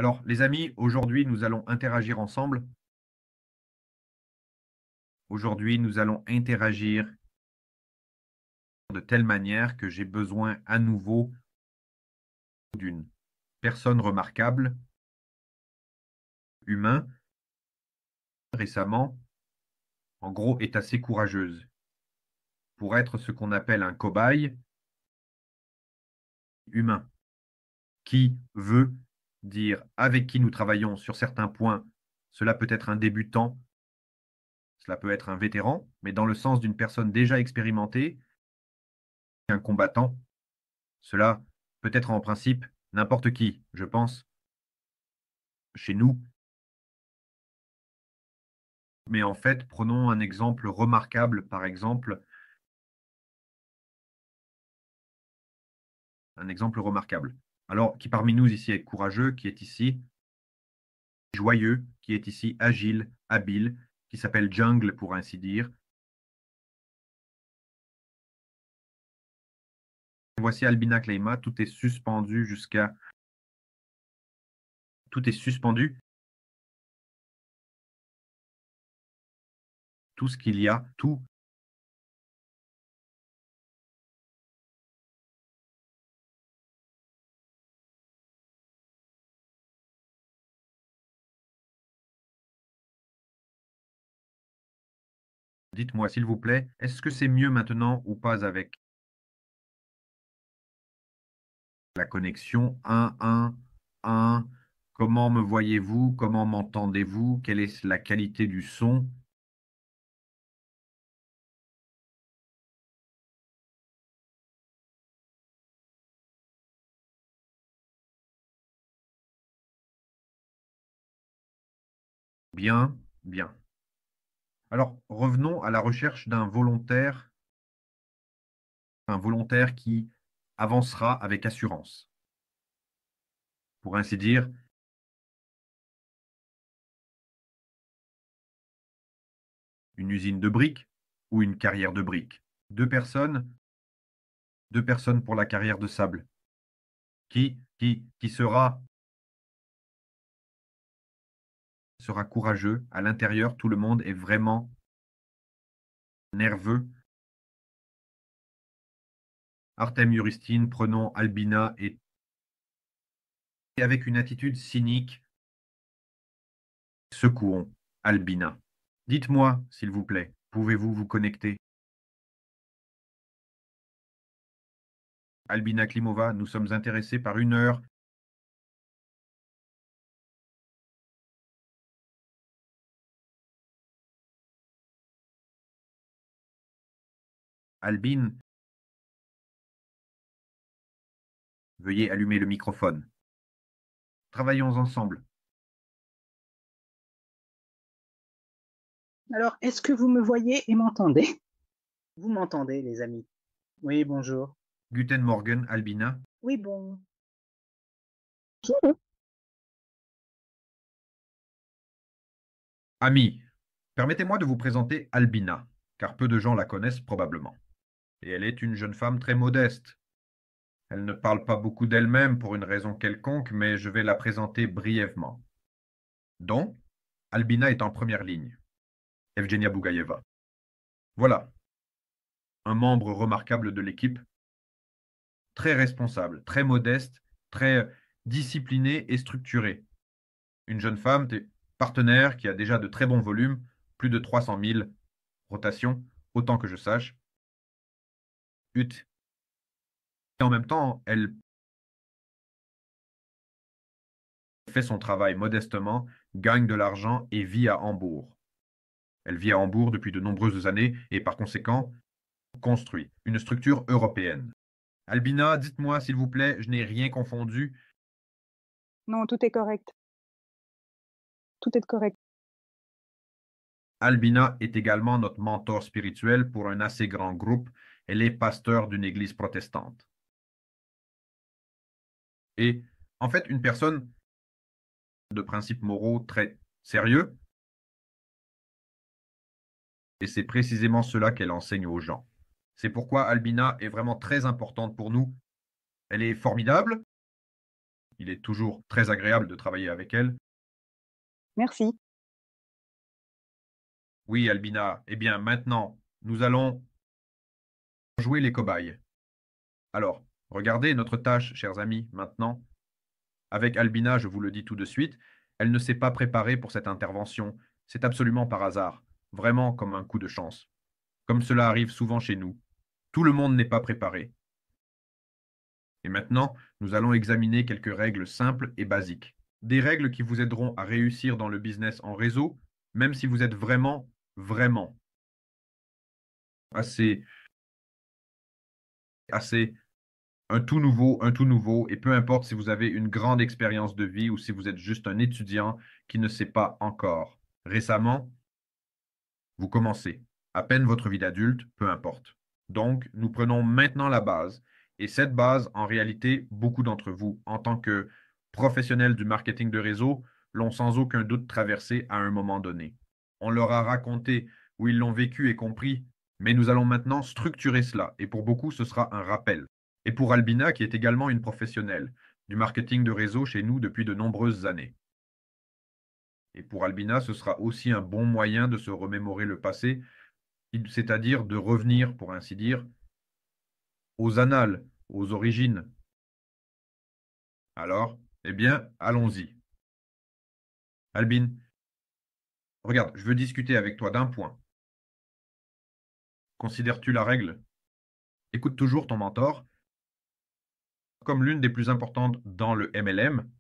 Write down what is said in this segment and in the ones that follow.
Alors, les amis, aujourd'hui, nous allons interagir ensemble. Aujourd'hui, nous allons interagir de telle manière que j'ai besoin à nouveau d'une personne remarquable, humain, récemment, en gros, est assez courageuse pour être ce qu'on appelle un cobaye humain, qui veut dire avec qui nous travaillons sur certains points. Cela peut être un débutant, cela peut être un vétéran, mais dans le sens d'une personne déjà expérimentée, un combattant. Cela peut être en principe n'importe qui, je pense, chez nous. Mais en fait, prenons un exemple remarquable, par exemple, un exemple remarquable. Alors, qui parmi nous ici est courageux, qui est ici joyeux, qui est ici agile, habile, qui s'appelle Jungle pour ainsi dire. Voici Albina Kleima, tout est suspendu jusqu'à... Tout est suspendu. Tout ce qu'il y a, tout. Dites-moi, s'il vous plaît, est-ce que c'est mieux maintenant ou pas avec la connexion 1, 1, 1? Comment me voyez-vous? Comment m'entendez-vous? Quelle est la qualité du son? Bien, bien. Alors, revenons à la recherche d'un volontaire, un volontaire qui avancera avec assurance. Pour ainsi dire, une usine de briques ou une carrière de briques. Deux personnes pour la carrière de sable. Qui sera courageux. À l'intérieur, tout le monde est vraiment nerveux. Artem Yuristine, prenons Albina et avec une attitude cynique, secouons Albina. Dites-moi, s'il vous plaît, pouvez-vous vous connecter? Albina Klimova, nous sommes intéressés par 1 heure. Albine, veuillez allumer le microphone. Travaillons ensemble. Alors, est-ce que vous me voyez et m'entendez? Vous m'entendez, les amis? Oui, bonjour. Guten Morgen, Albina. Oui, bon. Ami, permettez-moi de vous présenter Albina, car peu de gens la connaissent probablement. Et elle est une jeune femme très modeste. Elle ne parle pas beaucoup d'elle-même pour une raison quelconque, mais je vais la présenter brièvement. Donc, Albina est en première ligne. Evgenia Bougaïeva. Voilà, un membre remarquable de l'équipe, très responsable, très modeste, très disciplinée et structurée. Une jeune femme, partenaire qui a déjà de très bons volumes, plus de 300 000 rotations, autant que je sache. Et en même temps, elle fait son travail modestement, gagne de l'argent et vit à Hambourg. Elle vit à Hambourg depuis de nombreuses années et par conséquent construit une structure européenne. Albina, dites-moi s'il vous plaît, je n'ai rien confondu. Non, tout est correct. Tout est correct. Albina est également notre mentor spirituel pour un assez grand groupe. Elle est pasteur d'une église protestante. Et en fait, une personne de principes moraux très sérieux. Et c'est précisément cela qu'elle enseigne aux gens. C'est pourquoi Albina est vraiment très importante pour nous. Elle est formidable. Il est toujours très agréable de travailler avec elle. Merci. Oui, Albina. Eh bien, maintenant, nous allons jouer les cobayes. Alors, regardez notre tâche, chers amis, maintenant. Avec Albina, je vous le dis tout de suite, elle ne s'est pas préparée pour cette intervention. C'est absolument par hasard, vraiment comme un coup de chance. Comme cela arrive souvent chez nous. Tout le monde n'est pas préparé. Et maintenant, nous allons examiner quelques règles simples et basiques. Des règles qui vous aideront à réussir dans le business en réseau, même si vous êtes vraiment assez, assez un tout nouveau, et peu importe si vous avez une grande expérience de vie ou si vous êtes juste un étudiant qui ne sait pas encore. Récemment, vous commencez. À peine votre vie d'adulte, peu importe. Donc, nous prenons maintenant la base. Et cette base, en réalité, beaucoup d'entre vous, en tant que professionnels du marketing de réseau, l'ont sans aucun doute traversé à un moment donné. On leur a raconté où ils l'ont vécu et compris, mais nous allons maintenant structurer cela. Et pour beaucoup, ce sera un rappel. Et pour Albina, qui est également une professionnelle du marketing de réseau chez nous depuis de nombreuses années. Et pour Albina, ce sera aussi un bon moyen de se remémorer le passé, c'est-à-dire de revenir, pour ainsi dire, aux annales, aux origines. Alors, eh bien, allons-y. Albine, regarde, je veux discuter avec toi d'un point. Considères-tu la règle? Écoute toujours ton mentor comme l'une des plus importantes dans le MLM.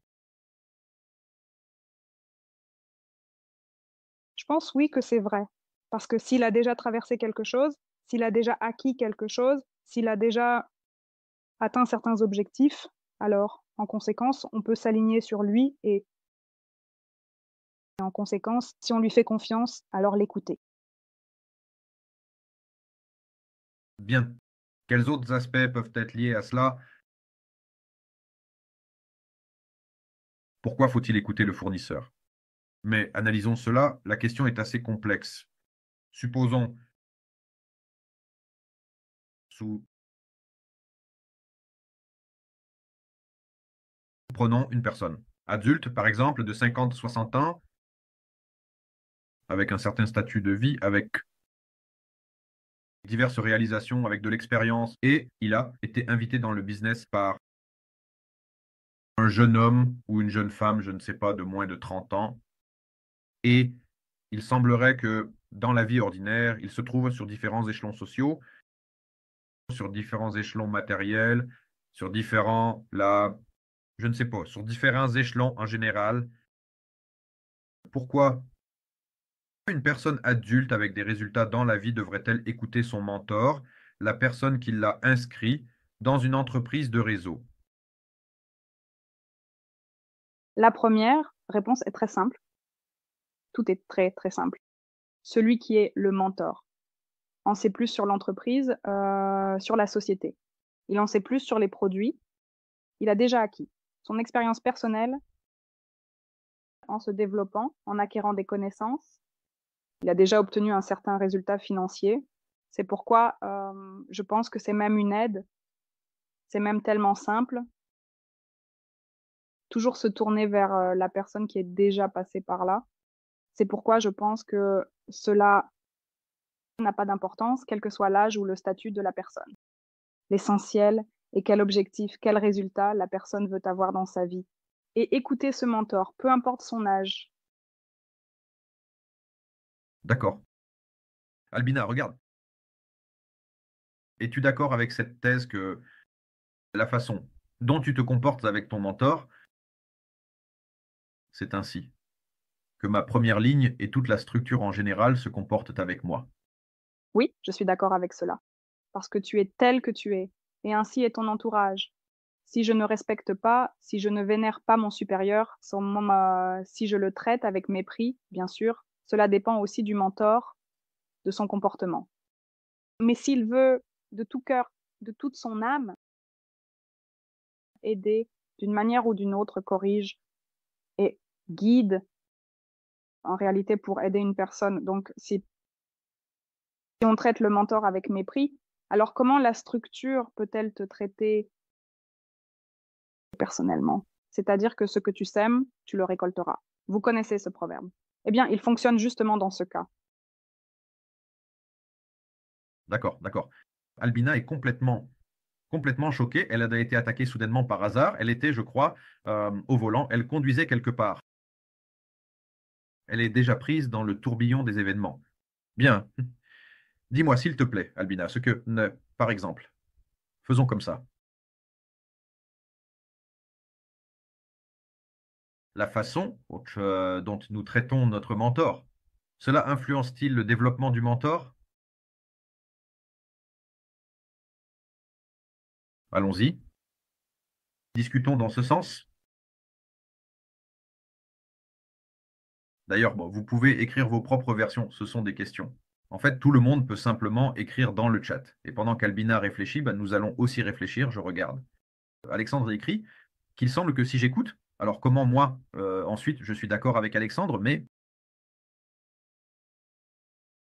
Je pense oui que c'est vrai. Parce que s'il a déjà traversé quelque chose, s'il a déjà acquis quelque chose, s'il a déjà atteint certains objectifs, alors en conséquence, on peut s'aligner sur lui et en conséquence, si on lui fait confiance, alors l'écouter. Bien. Quels autres aspects peuvent être liés à cela? Pourquoi faut-il écouter le fournisseur? Mais analysons cela, la question est assez complexe. Supposons, prenons une personne adulte, par exemple, de 50-60 ans, avec un certain statut de vie, avec diverses réalisations, avec de l'expérience, et il a été invité dans le business par un jeune homme ou une jeune femme, je ne sais pas, de moins de 30 ans, et il semblerait que dans la vie ordinaire, il se trouve sur différents échelons sociaux, sur différents échelons matériels, sur différents, là, je ne sais pas, sur différents échelons en général. Pourquoi une personne adulte avec des résultats dans la vie devrait-elle écouter son mentor, la personne qui l'a inscrit dans une entreprise de réseau? La première réponse est très simple. Tout est très, très simple. Celui qui est le mentor en sait plus sur l'entreprise, sur la société. Il en sait plus sur les produits. Il a déjà acquis son expérience personnelle en se développant, en acquérant des connaissances. Il a déjà obtenu un certain résultat financier. C'est pourquoi je pense que c'est même une aide. C'est même tellement simple. Toujours se tourner vers la personne qui est déjà passée par là. C'est pourquoi je pense que cela n'a pas d'importance, quel que soit l'âge ou le statut de la personne. L'essentiel est quel objectif, quel résultat la personne veut avoir dans sa vie. Et écouter ce mentor, peu importe son âge. D'accord. Albina, regarde. Es-tu d'accord avec cette thèse que la façon dont tu te comportes avec ton mentor, c'est ainsi que ma première ligne et toute la structure en général se comportent avec moi? Oui, je suis d'accord avec cela. Parce que tu es tel que tu es. Et ainsi est ton entourage. Si je ne respecte pas, si je ne vénère pas mon supérieur, si je le traite avec mépris, bien sûr, cela dépend aussi du mentor, de son comportement. Mais s'il veut de tout cœur, de toute son âme, aider d'une manière ou d'une autre, corrige et guide en réalité pour aider une personne. Donc, si on traite le mentor avec mépris, alors comment la structure peut-elle te traiter personnellement? c'est-à-dire que ce que tu sèmes, tu le récolteras. Vous connaissez ce proverbe. Eh bien, il fonctionne justement dans ce cas. D'accord, d'accord. Albina est complètement choquée. Elle a été attaquée soudainement par hasard. Elle était, je crois, au volant. Elle conduisait quelque part. Elle est déjà prise dans le tourbillon des événements. Bien. Dis-moi, s'il te plaît, Albina, par exemple, faisons comme ça. La façon dont nous traitons notre mentor, cela influence-t-il le développement du mentor? Allons-y. Discutons dans ce sens. D'ailleurs, bon, vous pouvez écrire vos propres versions, ce sont des questions. En fait, tout le monde peut simplement écrire dans le chat. Et pendant qu'Albina réfléchit, nous allons aussi réfléchir, je regarde. Alexandre écrit qu'il semble que si j'écoute, alors comment moi, ensuite, je suis d'accord avec Alexandre, mais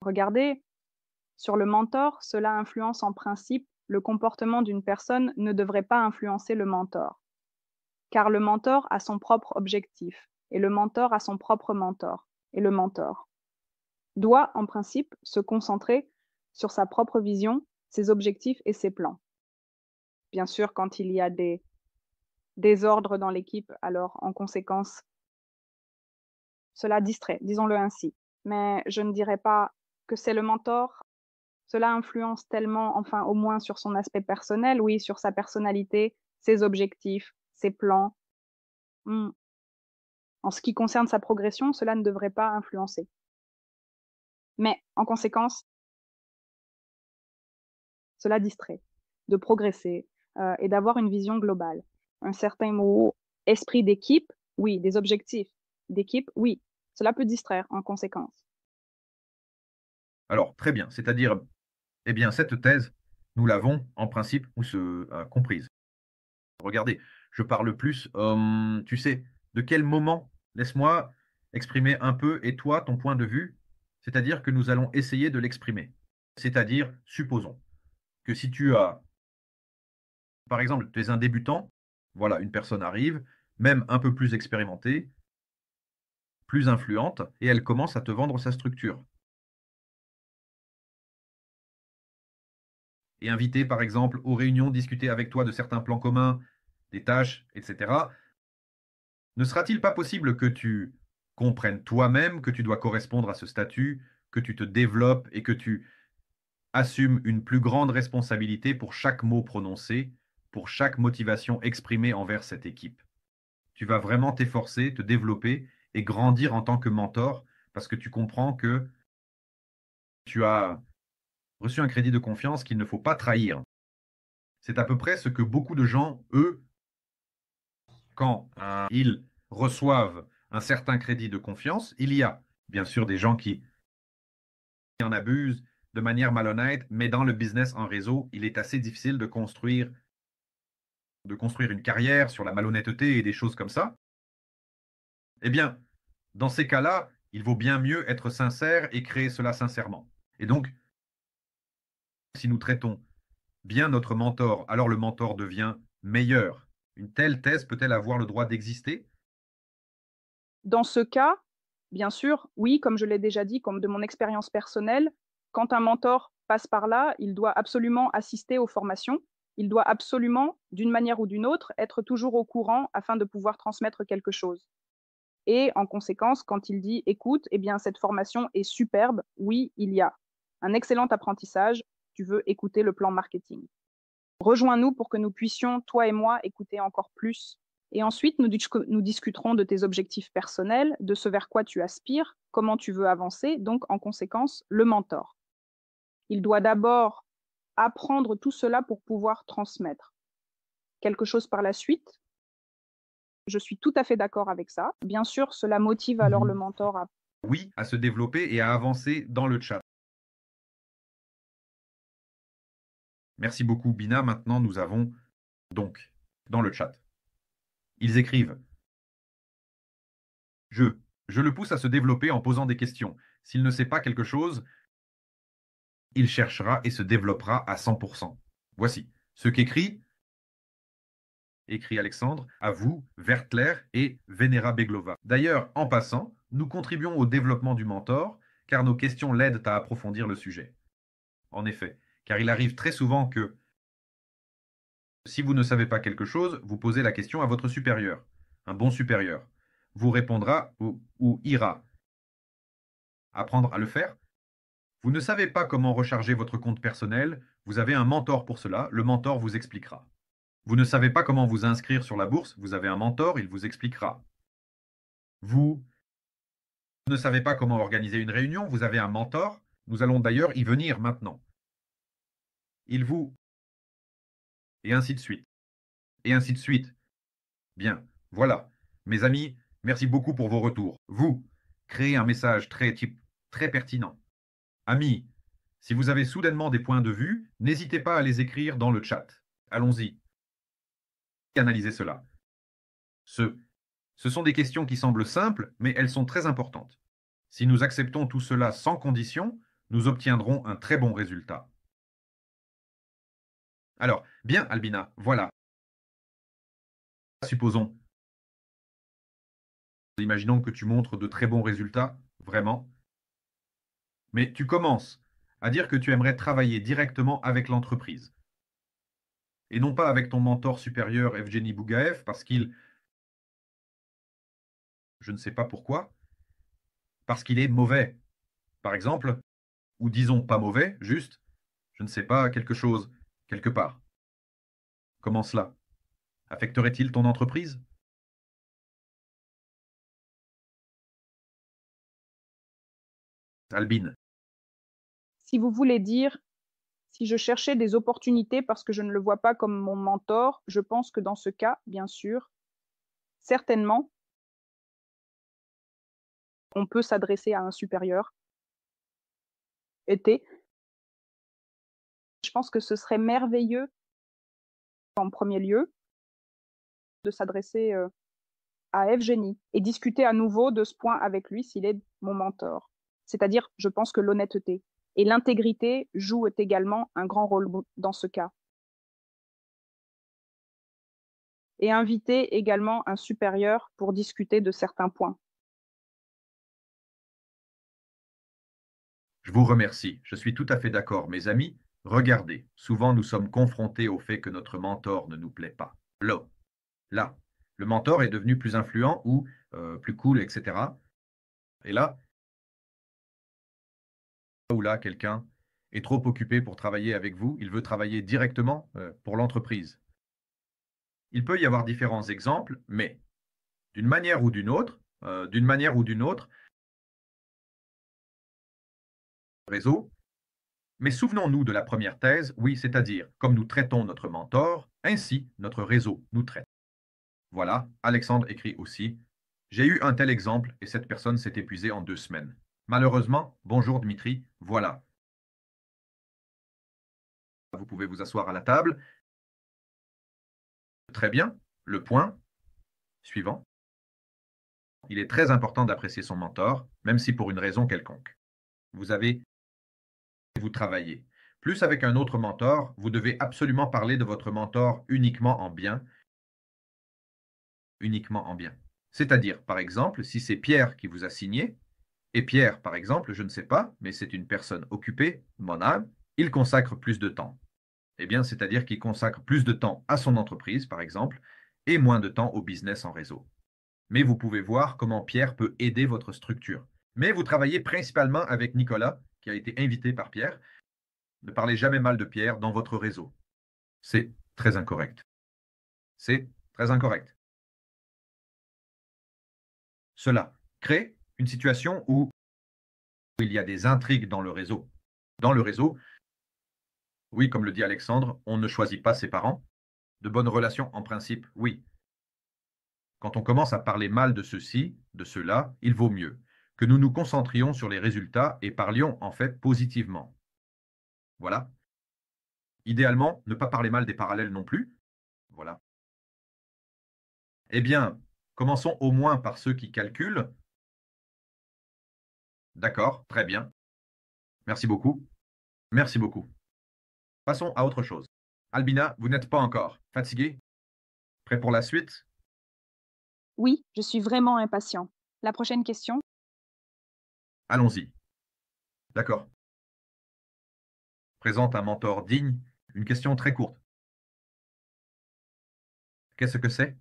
Regardez, sur le mentor, cela influence en principe le comportement d'une personne ne devrait pas influencer le mentor, car le mentor a son propre objectif, et le mentor a son propre mentor, et le mentor doit, en principe, se concentrer sur sa propre vision, ses objectifs et ses plans. Bien sûr, quand il y a des désordres dans l'équipe, alors en conséquence, cela distrait, disons-le ainsi. Mais je ne dirais pas que c'est le mentor. Cela influence tellement, enfin au moins sur son aspect personnel, oui, sur sa personnalité, ses objectifs, ses plans. En ce qui concerne sa progression, cela ne devrait pas influencer. Mais en conséquence, cela distrait de progresser et d'avoir une vision globale. Un certain mot esprit d'équipe, oui, des objectifs d'équipe, oui, cela peut distraire en conséquence. alors très bien. C'est-à-dire, eh bien, cette thèse, nous l'avons en principe comprise. Regardez, je parle plus, tu sais, de quel moment, laisse-moi exprimer un peu, et toi, ton point de vue, c'est-à-dire que nous allons essayer de l'exprimer. C'est-à-dire, supposons que si tu as, par exemple, tu es un débutant, voilà, une personne arrive, même un peu plus expérimentée, plus influente, et elle commence à te vendre sa structure. Et inviter, par exemple, aux réunions, discuter avec toi de certains plans communs, des tâches, etc. Ne sera-t-il pas possible que tu comprennes toi-même que tu dois correspondre à ce statut, que tu te développes et que tu assumes une plus grande responsabilité pour chaque mot prononcé, pour chaque motivation exprimée envers cette équipe? Tu vas vraiment t'efforcer, te développer et grandir en tant que mentor parce que tu comprends que tu as reçu un crédit de confiance qu'il ne faut pas trahir. C'est à peu près ce que beaucoup de gens, eux, quand ils reçoivent un certain crédit de confiance, il y a bien sûr des gens qui en abusent de manière malhonnête, mais dans le business en réseau, il est assez difficile de construire une carrière sur la malhonnêteté et des choses comme ça. Eh bien, dans ces cas-là, il vaut bien mieux être sincère et créer cela sincèrement. Et donc, si nous traitons bien notre mentor, alors le mentor devient meilleur. Une telle thèse peut-elle avoir le droit d'exister? Dans ce cas, bien sûr, oui, comme je l'ai déjà dit, comme de mon expérience personnelle, quand un mentor passe par là, il doit absolument assister aux formations. Il doit absolument, d'une manière ou d'une autre, être toujours au courant afin de pouvoir transmettre quelque chose. Et en conséquence, quand il dit écoute, eh bien, cette formation est superbe, oui, il y a un excellent apprentissage, tu veux écouter le plan marketing. Rejoins-nous pour que nous puissions, toi et moi, écouter encore plus. Et ensuite, nous discuterons de tes objectifs personnels, de ce vers quoi tu aspires, comment tu veux avancer, donc en conséquence, le mentor. Il doit d'abord apprendre tout cela pour pouvoir transmettre quelque chose par la suite. Je suis tout à fait d'accord avec ça. Bien sûr, cela motive alors le mentor à... Oui, à se développer et à avancer dans le chat. Merci beaucoup, Bina. Maintenant, nous avons donc dans le chat. Ils écrivent Je. Je le pousse à se développer en posant des questions. S'il ne sait pas quelque chose, il cherchera et se développera à 100%. Voici ce qu'écrit écrit Alexandre, à vous, Werther et Venera Beglova. D'ailleurs, en passant, nous contribuons au développement du mentor, car nos questions l'aident à approfondir le sujet. En effet, car il arrive très souvent que, si vous ne savez pas quelque chose, vous posez la question à votre supérieur, un bon supérieur. Vous répondra ou ira. Apprendre à le faire. Vous ne savez pas comment recharger votre compte personnel, vous avez un mentor pour cela, le mentor vous expliquera. Vous ne savez pas comment vous inscrire sur la bourse, vous avez un mentor, il vous expliquera. Vous ne savez pas comment organiser une réunion, vous avez un mentor, nous allons d'ailleurs y venir maintenant. Il vous... Et ainsi de suite. Et ainsi de suite. Bien, voilà. Mes amis, merci beaucoup pour vos retours. Vous, créez un message très pertinent. Amis, si vous avez soudainement des points de vue, n'hésitez pas à les écrire dans le chat. Allons-y. Analysez cela. Ce sont des questions qui semblent simples, mais elles sont très importantes. Si nous acceptons tout cela sans condition, nous obtiendrons un très bon résultat. Alors, bien Albina, voilà. Supposons. Imaginons que tu montres de très bons résultats, vraiment. Mais tu commences à dire que tu aimerais travailler directement avec l'entreprise. Et non pas avec ton mentor supérieur Evgeny Bougaev, parce qu'il... Je ne sais pas pourquoi. Parce qu'il est mauvais, par exemple. Ou disons pas mauvais, juste, je ne sais pas, quelque chose, quelque part. Comment cela? Affecterait-il ton entreprise? Albine. Si vous voulez dire, si je cherchais des opportunités parce que je ne le vois pas comme mon mentor, je pense que dans ce cas, bien sûr, certainement, on peut s'adresser à un supérieur. Je pense que ce serait merveilleux, en premier lieu, de s'adresser à Evgeny et discuter à nouveau de ce point avec lui s'il est mon mentor. C'est-à-dire, je pense que l'honnêteté et l'intégrité jouent également un grand rôle dans ce cas. Et inviter également un supérieur pour discuter de certains points. Je vous remercie. Je suis tout à fait d'accord, mes amis. Regardez, souvent nous sommes confrontés au fait que notre mentor ne nous plaît pas. Là, le mentor est devenu plus influent ou plus cool, etc. Et là, quelqu'un est trop occupé pour travailler avec vous, il veut travailler directement pour l'entreprise. Il peut y avoir différents exemples, mais d'une manière ou d'une autre, réseau. Mais souvenons-nous de la première thèse, oui, c'est-à-dire, comme nous traitons notre mentor, ainsi notre réseau nous traite. Voilà, Alexandre écrit aussi, j'ai eu un tel exemple et cette personne s'est épuisée en 2 semaines. Malheureusement, bonjour Dmitri, voilà. Vous pouvez vous asseoir à la table. Très bien, le point suivant. Il est très important d'apprécier son mentor, même si pour une raison quelconque. Vous travaillez. Plus avec un autre mentor, vous devez absolument parler de votre mentor uniquement en bien. Uniquement en bien. C'est-à-dire, par exemple, si c'est Pierre qui vous a signé, et Pierre, par exemple, je ne sais pas, mais c'est une personne occupée, mon âme, il consacre plus de temps. Eh bien, c'est-à-dire qu'il consacre plus de temps à son entreprise, par exemple, et moins de temps au business en réseau. Mais vous pouvez voir comment Pierre peut aider votre structure. Mais vous travaillez principalement avec Nicolas, qui a été invité par Pierre. Ne parlez jamais mal de Pierre dans votre réseau. C'est très incorrect. C'est très incorrect. Cela crée une situation où il y a des intrigues dans le réseau. Dans le réseau, oui, comme le dit Alexandre, on ne choisit pas ses parents. De bonnes relations, en principe, oui. Quand on commence à parler mal de ceci, de cela, il vaut mieux que nous nous concentrions sur les résultats et parlions en fait positivement. Voilà. Idéalement, ne pas parler mal des parallèles non plus. Voilà. Eh bien, commençons au moins par ceux qui calculent. D'accord, très bien. Merci beaucoup. Merci beaucoup. Passons à autre chose. Albina, vous n'êtes pas encore fatiguée? Prêt pour la suite? Oui, je suis vraiment impatient. La prochaine question? Allons-y. D'accord. Présente un mentor digne. Une question très courte. Qu'est-ce que c'est?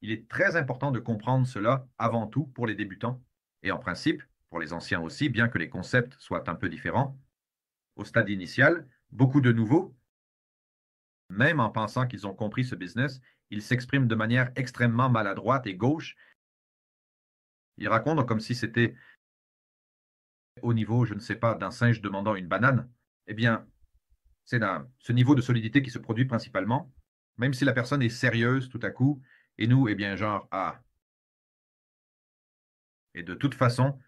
Il est très important de comprendre cela avant tout pour les débutants, et en principe, pour les anciens aussi, bien que les concepts soient un peu différents. Au stade initial, beaucoup de nouveaux, même en pensant qu'ils ont compris ce business, ils s'expriment de manière extrêmement maladroite et gauche. Ils racontent comme si c'était au niveau, je ne sais pas, d'un singe demandant une banane. Eh bien, c'est ce niveau de solidité qui se produit principalement, même si la personne est sérieuse tout à coup, et nous, eh bien, genre, ah. Et de toute façon,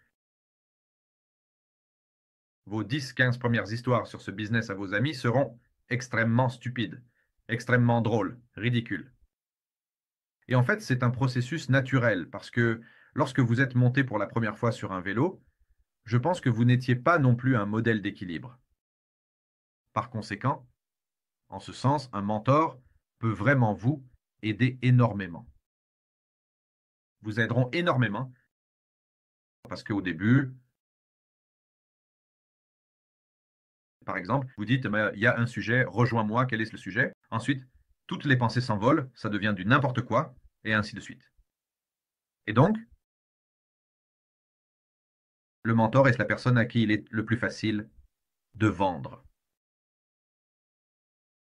vos 10-15 premières histoires sur ce business à vos amis seront extrêmement stupides, extrêmement drôles, ridicules. Et en fait, c'est un processus naturel, parce que lorsque vous êtes monté pour la première fois sur un vélo, je pense que vous n'étiez pas non plus un modèle d'équilibre. Par conséquent, en ce sens, un mentor peut vraiment vous aider énormément. Vous aideront énormément parce qu'au début, par exemple, vous dites, il y a un sujet, rejoins-moi, quel est le sujet? Ensuite, toutes les pensées s'envolent, ça devient du n'importe quoi, et ainsi de suite. Et donc, le mentor est la personne à qui il est le plus facile de vendre.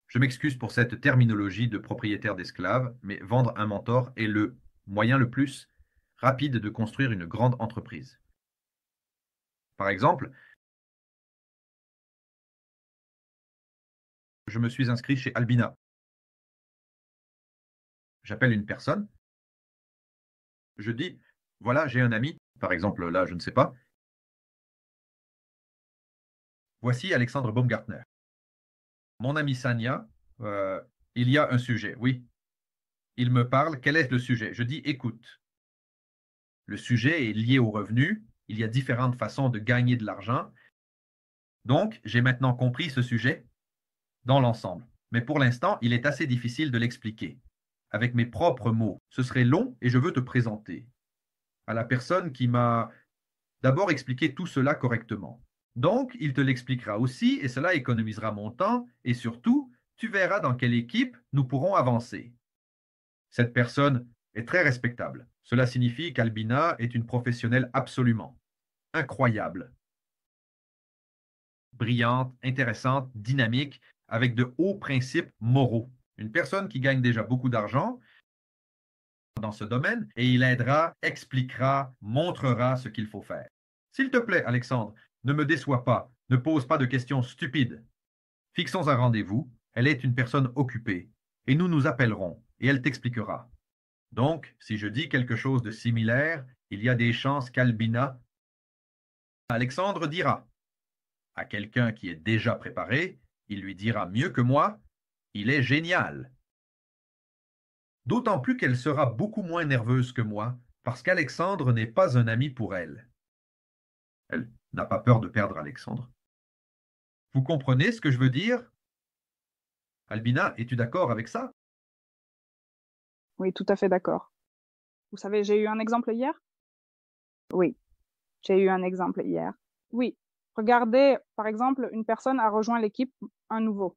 Je m'excuse pour cette terminologie de propriétaire d'esclaves, mais vendre un mentor est le moyen le plus rapide de construire une grande entreprise. Par exemple, je me suis inscrit chez Albina. J'appelle une personne, je dis, voilà, j'ai un ami, par exemple, là, je ne sais pas, voici Alexandre Baumgartner. Mon ami Sania, il y a un sujet, oui. Il me parle, quel est le sujet? Je dis, écoute, le sujet est lié au revenu, il y a différentes façons de gagner de l'argent, donc j'ai maintenant compris ce sujet dans l'ensemble. Mais pour l'instant, il est assez difficile de l'expliquer. Avec mes propres mots, ce serait long et je veux te présenter à la personne qui m'a d'abord expliqué tout cela correctement. Donc, il te l'expliquera aussi et cela économisera mon temps et surtout, tu verras dans quelle équipe nous pourrons avancer. Cette personne est très respectable. Cela signifie qu'Albina est une professionnelle absolument incroyable, brillante, intéressante, dynamique, avec de hauts principes moraux. Une personne qui gagne déjà beaucoup d'argent dans ce domaine et il aidera, expliquera, montrera ce qu'il faut faire. S'il te plaît, Alexandre, ne me déçois pas, ne pose pas de questions stupides. Fixons un rendez-vous, elle est une personne occupée, et nous nous appellerons, et elle t'expliquera. Donc, si je dis quelque chose de similaire, il y a des chances qu'Albina, Alexandre dira à quelqu'un qui est déjà préparé, il lui dira mieux que moi, il est génial. D'autant plus qu'elle sera beaucoup moins nerveuse que moi, parce qu'Alexandre n'est pas un ami pour elle. Elle n'a pas peur de perdre Alexandre. Vous comprenez ce que je veux dire? Albina, es-tu d'accord avec ça? Oui, tout à fait d'accord. Vous savez, j'ai eu un exemple hier? Oui, j'ai eu un exemple hier. Oui, regardez, par exemple, une personne a rejoint l'équipe, un nouveau.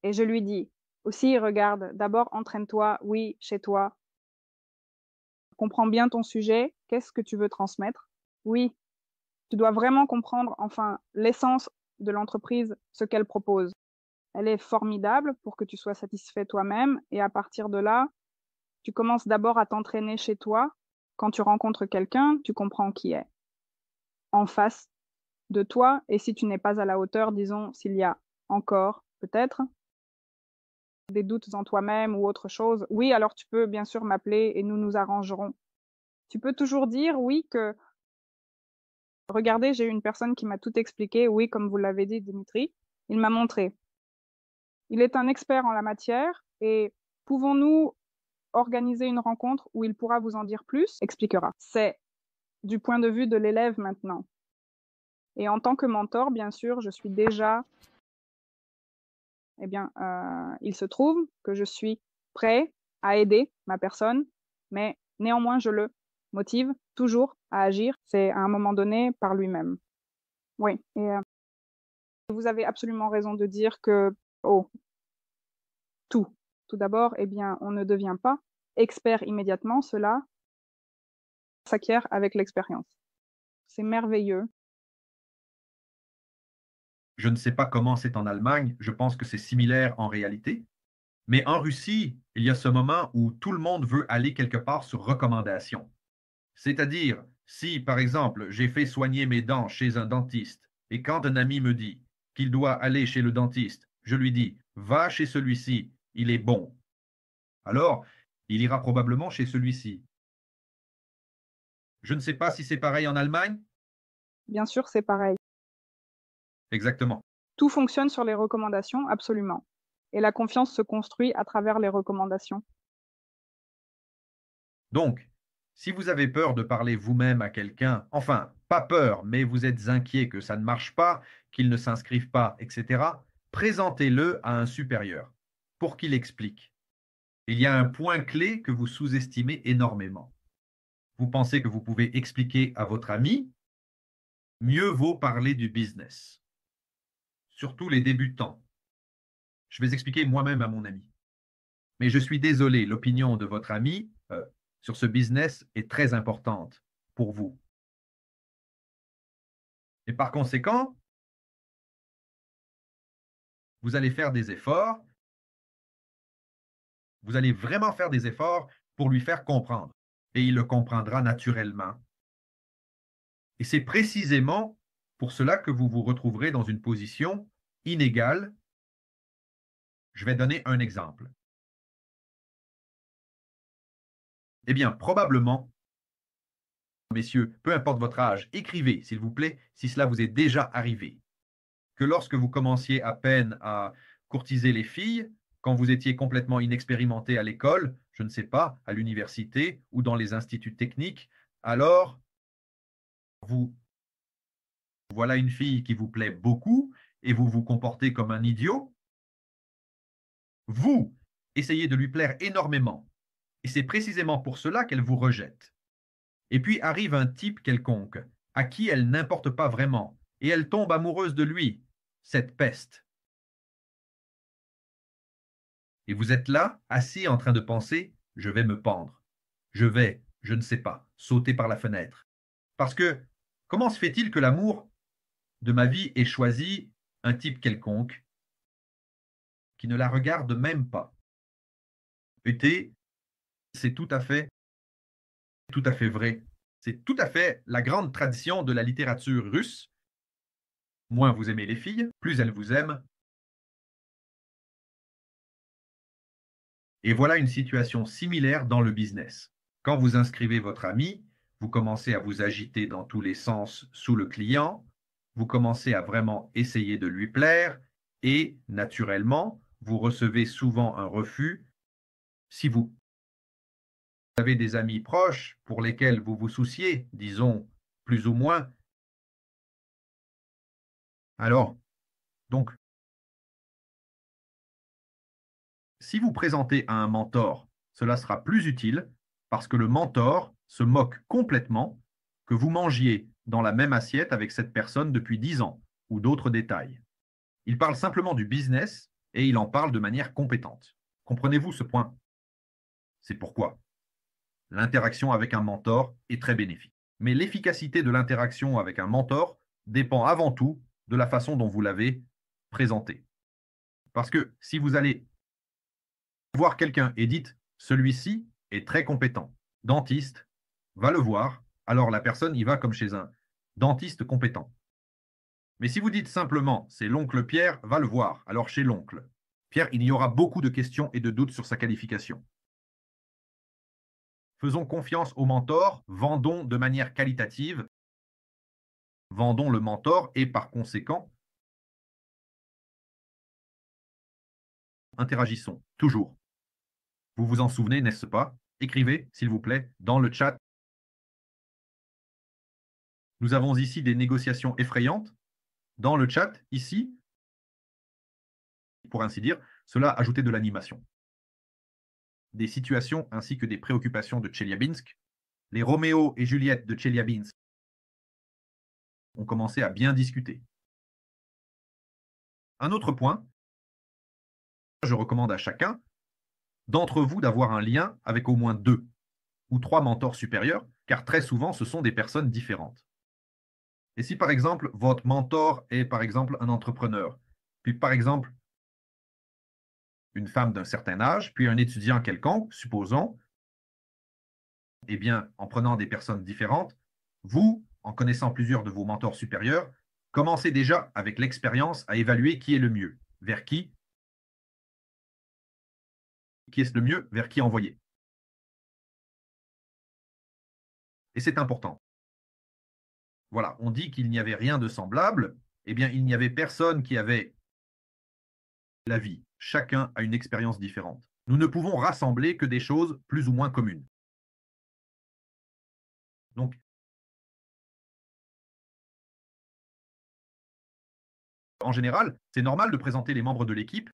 Et je lui dis, aussi, regarde, d'abord, entraîne-toi, oui, chez toi. Comprends bien ton sujet, qu'est-ce que tu veux transmettre? Oui, tu dois vraiment comprendre, enfin, l'essence de l'entreprise, ce qu'elle propose. Elle est formidable pour que tu sois satisfait toi-même et à partir de là, tu commences d'abord à t'entraîner chez toi. Quand tu rencontres quelqu'un, tu comprends qui est en face de toi et si tu n'es pas à la hauteur, disons, s'il y a encore peut-être des doutes en toi-même ou autre chose, oui, alors tu peux bien sûr m'appeler et nous nous arrangerons. Tu peux toujours dire oui que regardez, j'ai une personne qui m'a tout expliqué, oui, comme vous l'avez dit, Dimitri, il m'a montré. Il est un expert en la matière et pouvons-nous organiser une rencontre où il pourra vous en dire plus? Expliquera. C'est du point de vue de l'élève maintenant. Et en tant que mentor, bien sûr, je suis déjà eh bien, il se trouve que je suis prêt à aider ma personne, mais néanmoins, je le motive toujours à agir. C'est à un moment donné par lui-même. Oui, et vous avez absolument raison de dire que oh, tout d'abord, eh bien, on ne devient pas expert immédiatement, cela s'acquiert avec l'expérience. C'est merveilleux. Je ne sais pas comment c'est en Allemagne, je pense que c'est similaire en réalité. Mais en Russie, il y a ce moment où tout le monde veut aller quelque part sur recommandation. C'est-à-dire, si par exemple j'ai fait soigner mes dents chez un dentiste et quand un ami me dit qu'il doit aller chez le dentiste, je lui dis, va chez celui-ci, il est bon. Alors, il ira probablement chez celui-ci. Je ne sais pas si c'est pareil en Allemagne. Bien sûr, c'est pareil. Exactement. Tout fonctionne sur les recommandations, absolument. Et la confiance se construit à travers les recommandations. Donc, si vous avez peur de parler vous-même à quelqu'un, enfin, pas peur, mais vous êtes inquiet que ça ne marche pas, qu'il ne s'inscrive pas, etc., présentez-le à un supérieur pour qu'il explique. Il y a un point clé que vous sous-estimez énormément. Vous pensez que vous pouvez expliquer à votre ami, mieux vaut parler du business. Surtout les débutants. Je vais expliquer moi-même à mon ami. Mais je suis désolé, l'opinion de votre ami sur ce business est très importante pour vous. Et par conséquent, vous allez faire des efforts, vous allez vraiment faire des efforts pour lui faire comprendre. Et il le comprendra naturellement. Et c'est précisément pour cela que vous vous retrouverez dans une position inégale. Je vais donner un exemple. Eh bien, probablement, messieurs, peu importe votre âge, écrivez, s'il vous plaît, si cela vous est déjà arrivé, que lorsque vous commenciez à peine à courtiser les filles, quand vous étiez complètement inexpérimenté à l'école, je ne sais pas, à l'université ou dans les instituts techniques, alors vous voilà une fille qui vous plaît beaucoup et vous vous comportez comme un idiot. Vous essayez de lui plaire énormément et c'est précisément pour cela qu'elle vous rejette. Et puis arrive un type quelconque à qui elle n'importe pas vraiment et elle tombe amoureuse de lui, cette peste. Et vous êtes là, assis en train de penser, je vais me pendre. Je ne sais pas, sauter par la fenêtre. Parce que, comment se fait-il que l'amour de ma vie ait choisi un type quelconque qui ne la regarde même pas? Et c'est tout à fait vrai. C'est tout à fait la grande tradition de la littérature russe. Moins vous aimez les filles, plus elles vous aiment. Et voilà une situation similaire dans le business. Quand vous inscrivez votre ami, vous commencez à vous agiter dans tous les sens sous le client, vous commencez à vraiment essayer de lui plaire et, naturellement, vous recevez souvent un refus. Si vous avez des amis proches pour lesquels vous vous souciez, disons, plus ou moins, alors, donc, si vous présentez à un mentor, cela sera plus utile parce que le mentor se moque complètement que vous mangiez dans la même assiette avec cette personne depuis 10 ans ou d'autres détails. Il parle simplement du business et il en parle de manière compétente. Comprenez-vous ce point? C'est pourquoi l'interaction avec un mentor est très bénéfique. Mais l'efficacité de l'interaction avec un mentor dépend avant tout de la façon dont vous l'avez présenté. Parce que si vous allez voir quelqu'un et dites celui-ci est très compétent, dentiste, va le voir, alors la personne y va comme chez un dentiste compétent. Mais si vous dites simplement c'est l'oncle Pierre, va le voir, alors chez l'oncle Pierre, il y aura beaucoup de questions et de doutes sur sa qualification. Faisons confiance au mentor, vendons de manière qualitative, vendons le mentor et par conséquent, interagissons toujours. Vous vous en souvenez, n'est-ce pas? Écrivez, s'il vous plaît, dans le chat. Nous avons ici des négociations effrayantes. Dans le chat, ici, Pour ainsi dire, cela ajoutait de l'animation. Des situations ainsi que des préoccupations de Tcheliabinsk, les Roméo et Juliette de Tcheliabinsk ont commencé à bien discuter. Un autre point, je recommande à chacun d'entre vous d'avoir un lien avec au moins 2 ou 3 mentors supérieurs, car très souvent, ce sont des personnes différentes. Et si par exemple, votre mentor est par exemple un entrepreneur, puis par exemple, une femme d'un certain âge, puis un étudiant quelconque, supposons, eh bien, en prenant des personnes différentes, vous, en connaissant plusieurs de vos mentors supérieurs, commencez déjà avec l'expérience à évaluer qui est le mieux, vers qui est le mieux, vers qui envoyer. Et c'est important. Voilà, on dit qu'il n'y avait rien de semblable, eh bien, il n'y avait personne qui avait la vie. Chacun a une expérience différente. Nous ne pouvons rassembler que des choses plus ou moins communes. Donc, en général, c'est normal de présenter les membres de l'équipe.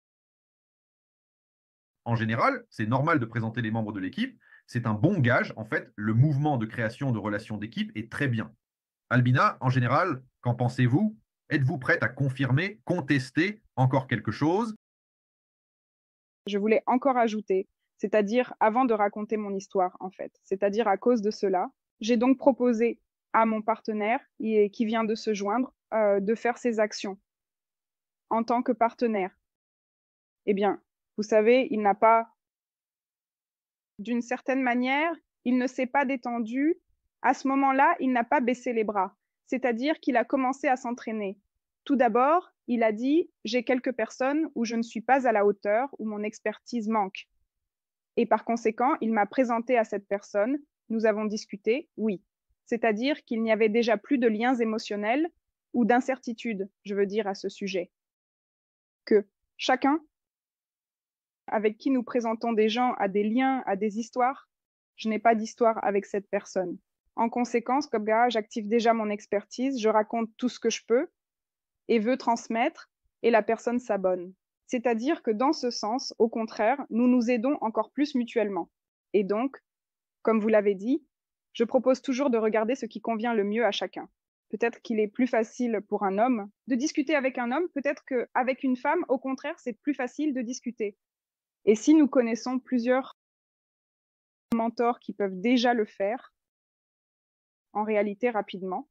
En général, c'est normal de présenter les membres de l'équipe. C'est un bon gage. En fait, le mouvement de création de relations d'équipe est très bien. Albina, en général, qu'en pensez-vous? Êtes-vous prête à confirmer, contester encore quelque chose? Je voulais encore ajouter, c'est-à-dire avant de raconter mon histoire, en fait. C'est-à-dire à cause de cela, j'ai donc proposé à mon partenaire, qui vient de se joindre, de faire ses actions en tant que partenaire. Eh bien, vous savez, il n'a pas, d'une certaine manière, il ne s'est pas détendu. À ce moment-là, il n'a pas baissé les bras. C'est-à-dire qu'il a commencé à s'entraîner. Tout d'abord, il a dit, j'ai quelques personnes où je ne suis pas à la hauteur, où mon expertise manque. Et par conséquent, il m'a présenté à cette personne. Nous avons discuté, oui. C'est-à-dire qu'il n'y avait déjà plus de liens émotionnels ou d'incertitudes, je veux dire, à ce sujet. Que chacun avec qui nous présentons des gens a des liens, a des histoires, je n'ai pas d'histoire avec cette personne. En conséquence, comme gars, j'active déjà mon expertise, je raconte tout ce que je peux et veux transmettre, et la personne s'abonne. C'est-à-dire que dans ce sens, au contraire, nous nous aidons encore plus mutuellement. Et donc, comme vous l'avez dit, je propose toujours de regarder ce qui convient le mieux à chacun. Peut-être qu'il est plus facile pour un homme de discuter avec un homme, peut-être qu'avec une femme, au contraire, c'est plus facile de discuter. Et si nous connaissons plusieurs mentors qui peuvent déjà le faire, en réalité rapidement,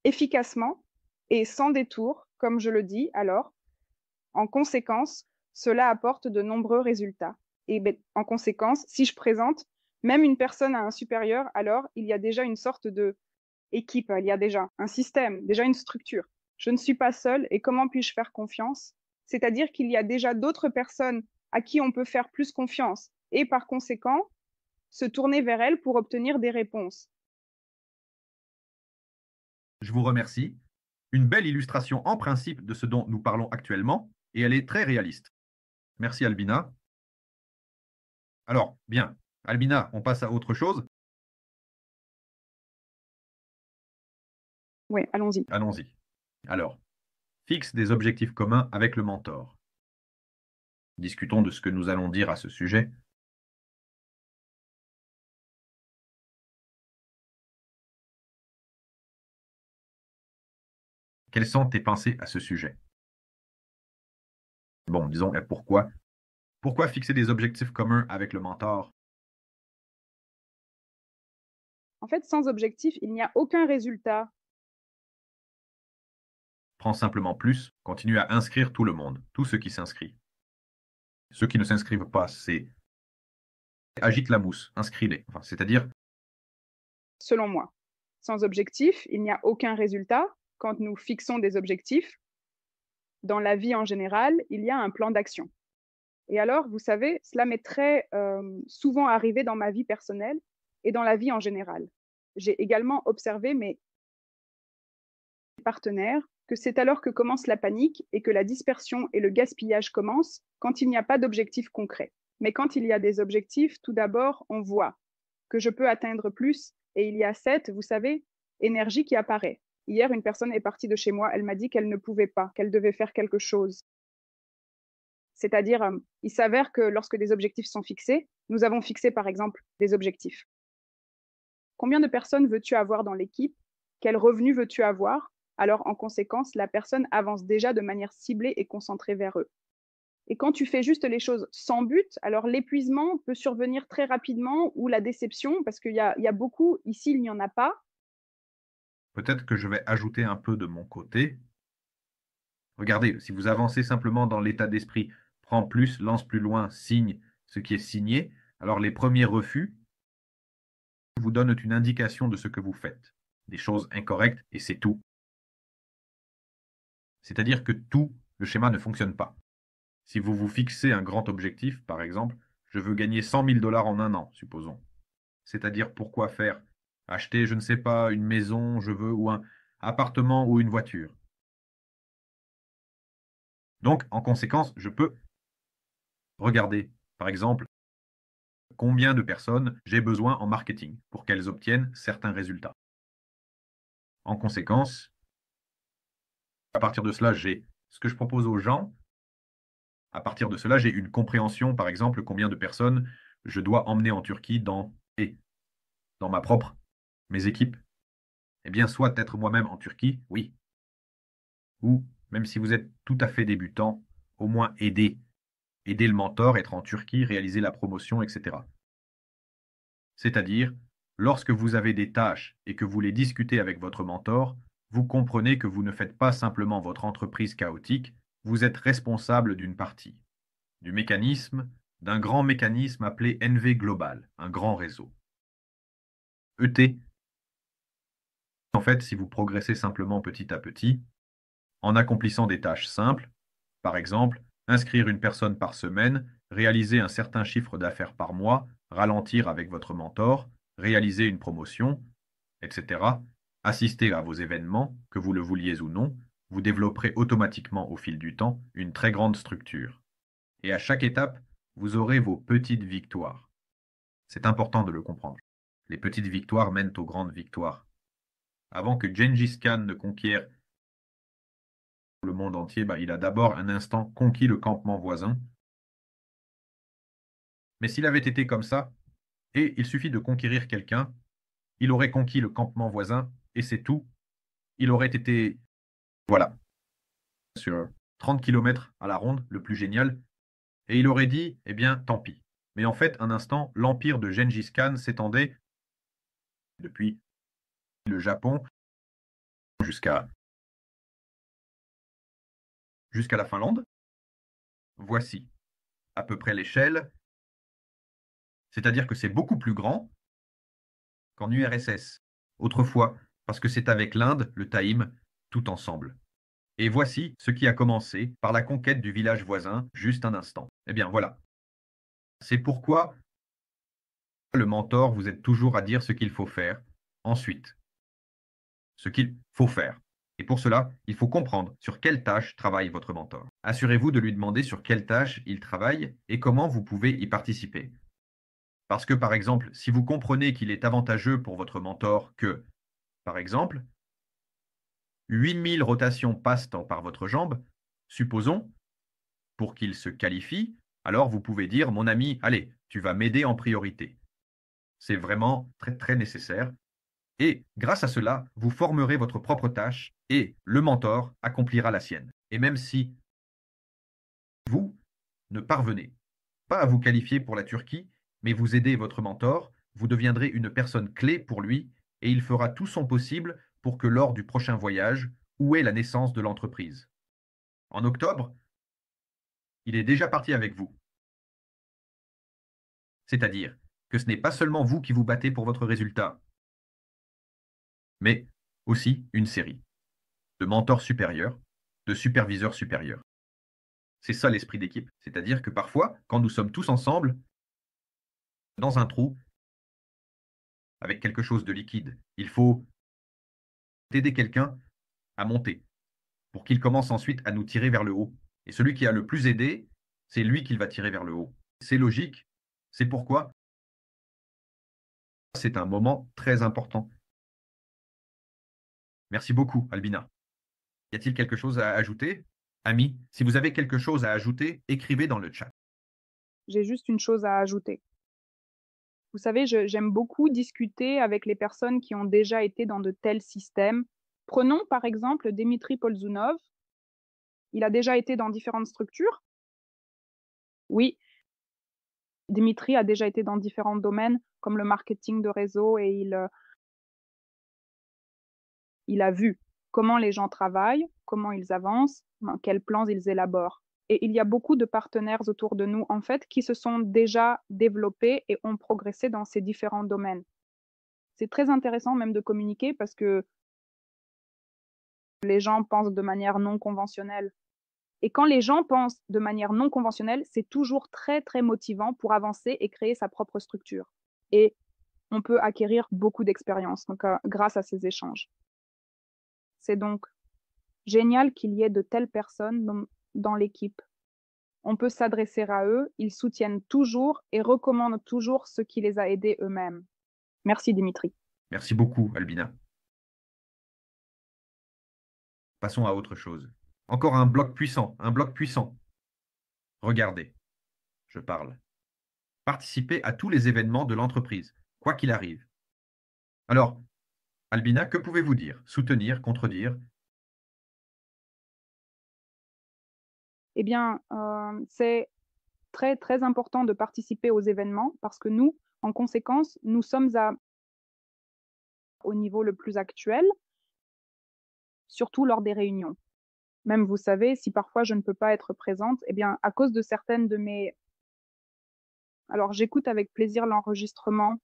efficacement et sans détour, comme je le dis, alors, en conséquence, cela apporte de nombreux résultats. Et en conséquence, si je présente même une personne à un supérieur, alors il y a déjà une sorte de équipe, il y a déjà un système, déjà une structure. Je ne suis pas seule et comment puis-je faire confiance? C'est-à-dire qu'il y a déjà d'autres personnes à qui on peut faire plus confiance et par conséquent, se tourner vers elles pour obtenir des réponses. Je vous remercie. Une belle illustration en principe de ce dont nous parlons actuellement, et elle est très réaliste. Merci Albina. Alors, bien, Albina, on passe à autre chose. Oui, allons-y. Allons-y. Alors, fixe des objectifs communs avec le mentor. Discutons de ce que nous allons dire à ce sujet. Quelles sont tes pensées à ce sujet? Bon, disons, pourquoi? Pourquoi fixer des objectifs communs avec le mentor? En fait, sans objectif, il n'y a aucun résultat. Prends simplement plus, continue à inscrire tout le monde, tout ce qui s'inscrit. Ceux qui ne s'inscrivent pas, c'est agite la mousse, inscris-les. Enfin, c'est-à-dire, Selon moi, sans objectif, il n'y a aucun résultat. Quand nous fixons des objectifs, dans la vie en général, il y a un plan d'action. Et alors, vous savez, cela m'est très souvent arrivé dans ma vie personnelle et dans la vie en général. J'ai également observé mes partenaires que c'est alors que commence la panique et que la dispersion et le gaspillage commencent quand il n'y a pas d'objectif concret. Mais quand il y a des objectifs, tout d'abord, on voit que je peux atteindre plus et il y a cette, vous savez, énergie qui apparaît. Hier, une personne est partie de chez moi, elle m'a dit qu'elle ne pouvait pas, qu'elle devait faire quelque chose. C'est-à-dire, il s'avère que lorsque des objectifs sont fixés, nous avons fixé par exemple des objectifs. Combien de personnes veux-tu avoir dans l'équipe? Quel revenu veux-tu avoir? Alors, en conséquence, la personne avance déjà de manière ciblée et concentrée vers eux. Et quand tu fais juste les choses sans but, alors l'épuisement peut survenir très rapidement ou la déception, parce qu'il y a beaucoup, ici il n'y en a pas. Peut-être que je vais ajouter un peu de mon côté. Regardez, si vous avancez simplement dans l'état d'esprit, prends plus, lance plus loin, signe ce qui est signé, alors les premiers refus vous donnent une indication de ce que vous faites. Des choses incorrectes et c'est tout. C'est-à-dire que le schéma ne fonctionne pas. Si vous vous fixez un grand objectif, par exemple, je veux gagner 100 000 $ en un an, supposons. C'est-à-dire pourquoi faire? Acheter, je ne sais pas, une maison, je veux, ou un appartement ou une voiture. Donc, en conséquence, je peux regarder, par exemple, combien de personnes j'ai besoin en marketing pour qu'elles obtiennent certains résultats. En conséquence, à partir de cela, j'ai ce que je propose aux gens. À partir de cela, j'ai une compréhension, par exemple, combien de personnes je dois emmener en Turquie dans mes équipes. Eh bien, soit être moi-même en Turquie, oui, ou même si vous êtes tout à fait débutant, au moins aider le mentor, être en Turquie, réaliser la promotion, etc. C'est-à-dire, lorsque vous avez des tâches et que vous les discutez avec votre mentor, vous comprenez que vous ne faites pas simplement votre entreprise chaotique, vous êtes responsable d'une partie, du mécanisme, d'un grand mécanisme appelé NV Global, un grand réseau. ET, en fait, si vous progressez simplement petit à petit, en accomplissant des tâches simples, par exemple, inscrire une personne par semaine, réaliser un certain chiffre d'affaires par mois, ralentir avec votre mentor, réaliser une promotion, etc., assister à vos événements, que vous le vouliez ou non, vous développerez automatiquement au fil du temps une très grande structure. Et à chaque étape, vous aurez vos petites victoires. C'est important de le comprendre. Les petites victoires mènent aux grandes victoires. Avant que Gengis Khan ne conquiert le monde entier, il a d'abord un instant conquis le campement voisin. Mais s'il avait été comme ça, et il suffit de conquérir quelqu'un, il aurait conquis le campement voisin, et c'est tout. Il aurait été, voilà, sur 30 kilomètres à la ronde, le plus génial, et il aurait dit, eh bien, tant pis. Mais en fait, un instant, l'empire de Gengis Khan s'étendait depuis le Japon jusqu'à la Finlande. Voici à peu près l'échelle, c'est-à-dire que c'est beaucoup plus grand qu'en URSS, autrefois, parce que c'est avec l'Inde, le Taïm, tout ensemble. Et voici ce qui a commencé par la conquête du village voisin, juste un instant. Eh bien voilà. C'est pourquoi le mentor vous aide toujours à dire ce qu'il faut faire. Ensuite, ce qu'il faut faire. Et pour cela, il faut comprendre sur quelle tâche travaille votre mentor. Assurez-vous de lui demander sur quelle tâche il travaille et comment vous pouvez y participer. Parce que, par exemple, si vous comprenez qu'il est avantageux pour votre mentor que, par exemple, 8000 rotations passent par votre jambe, supposons, pour qu'il se qualifie, alors vous pouvez dire, mon ami, allez, tu vas m'aider en priorité. C'est vraiment très, très nécessaire. Et grâce à cela, vous formerez votre propre tâche et le mentor accomplira la sienne. Et même si vous ne parvenez pas à vous qualifier pour la Turquie, mais vous aidez votre mentor, vous deviendrez une personne clé pour lui et il fera tout son possible pour que lors du prochain voyage, où est la naissance de l'entreprise. En octobre, il est déjà parti avec vous. C'est-à-dire que ce n'est pas seulement vous qui vous battez pour votre résultat, mais aussi une série de mentors supérieurs, de superviseurs supérieurs. C'est ça l'esprit d'équipe. C'est-à-dire que parfois, quand nous sommes tous ensemble, dans un trou, avec quelque chose de liquide, il faut aider quelqu'un à monter pour qu'il commence ensuite à nous tirer vers le haut. Et celui qui a le plus aidé, c'est lui qui va tirer vers le haut. C'est logique. C'est pourquoi c'est un moment très important. Merci beaucoup, Albina. Y a-t-il quelque chose à ajouter? Amis, si vous avez quelque chose à ajouter, écrivez dans le chat. J'ai juste une chose à ajouter. Vous savez, j'aime beaucoup discuter avec les personnes qui ont déjà été dans de tels systèmes. Prenons par exemple Dimitri Polzunov. Il a déjà été dans différentes structures. Oui, Dimitri a déjà été dans différents domaines comme le marketing de réseau et il a vu comment les gens travaillent, comment ils avancent, quels plans ils élaborent. Et il y a beaucoup de partenaires autour de nous, en fait, qui se sont déjà développés et ont progressé dans ces différents domaines. C'est très intéressant même de communiquer parce que les gens pensent de manière non conventionnelle. Et quand les gens pensent de manière non conventionnelle, c'est toujours très, très motivant pour avancer et créer sa propre structure. Et on peut acquérir beaucoup d'expérience grâce à ces échanges. C'est donc génial qu'il y ait de telles personnes dans l'équipe. On peut s'adresser à eux, ils soutiennent toujours et recommandent toujours ce qui les a aidés eux-mêmes. Merci Dimitri. Merci beaucoup, Albina. Passons à autre chose. Encore un bloc puissant, un bloc puissant. Regardez, je parle. Participez à tous les événements de l'entreprise, quoi qu'il arrive. Alors, Albina, que pouvez-vous dire? Soutenir, contredire? Eh bien, c'est très, très important de participer aux événements parce que nous, en conséquence, nous sommes au niveau le plus actuel, surtout lors des réunions. Même, vous savez, si parfois je ne peux pas être présente, eh bien, à cause de certaines de mes... Alors, j'écoute avec plaisir l'enregistrement.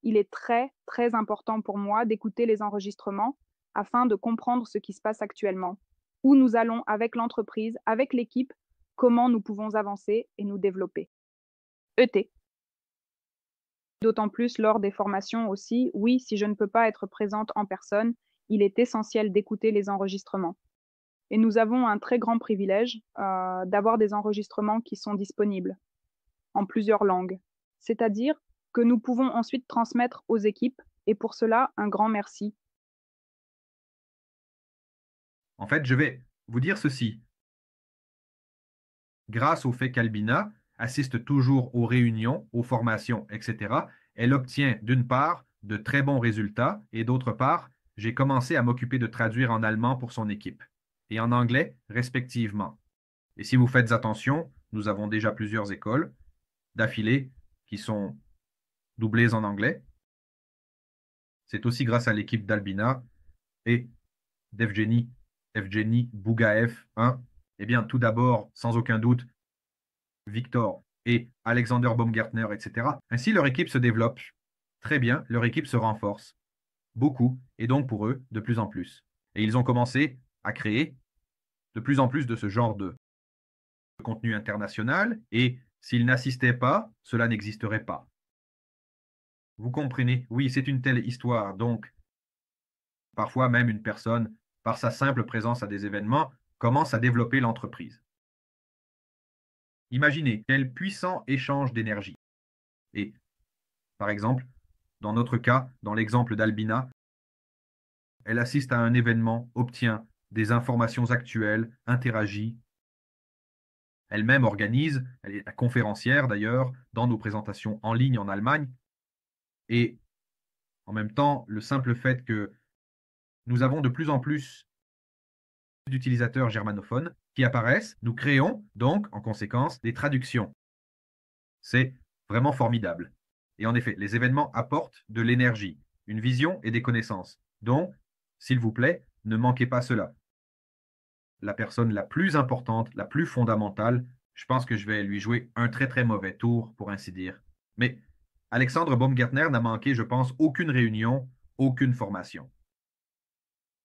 Il est très, très important pour moi d'écouter les enregistrements afin de comprendre ce qui se passe actuellement, où nous allons avec l'entreprise, avec l'équipe, comment nous pouvons avancer et nous développer. ET. D'autant plus lors des formations aussi, oui, si je ne peux pas être présente en personne, il est essentiel d'écouter les enregistrements. Et nous avons un très grand privilège d'avoir des enregistrements qui sont disponibles en plusieurs langues. C'est-à-dire que nous pouvons ensuite transmettre aux équipes et pour cela, un grand merci. En fait, je vais vous dire ceci. Grâce au fait qu'Albina assiste toujours aux réunions, aux formations, etc., elle obtient d'une part de très bons résultats et d'autre part, j'ai commencé à m'occuper de traduire en allemand pour son équipe et en anglais respectivement. Et si vous faites attention, nous avons déjà plusieurs écoles d'affilée qui sont doublées en anglais. C'est aussi grâce à l'équipe d'Albina et d'Evgeny Bougaev 1. Eh bien, tout d'abord, sans aucun doute, Victor et Alexander Baumgartner, etc. Ainsi, leur équipe se développe très bien, leur équipe se renforce beaucoup, et donc pour eux, de plus en plus. Et ils ont commencé à créer de plus en plus de ce genre de contenu international, et s'ils n'assistaient pas, cela n'existerait pas. Vous comprenez? Oui, c'est une telle histoire, donc parfois même une personne, par sa simple présence à des événements, commence à développer l'entreprise. Imaginez quel puissant échange d'énergie. Et, par exemple, dans notre cas, dans l'exemple d'Albina, elle assiste à un événement, obtient des informations actuelles, interagit. Elle-même organise, elle est la conférencière d'ailleurs, dans nos présentations en ligne en Allemagne. Et en même temps, le simple fait que nous avons de plus en plus d'utilisateurs germanophones qui apparaissent, nous créons donc, en conséquence, des traductions. C'est vraiment formidable. Et en effet, les événements apportent de l'énergie, une vision et des connaissances. Donc, s'il vous plaît, ne manquez pas cela. La personne la plus importante, la plus fondamentale, je pense que je vais lui jouer un très très mauvais tour, pour ainsi dire. Mais Alexandre Baumgartner n'a manqué, je pense, aucune réunion, aucune formation.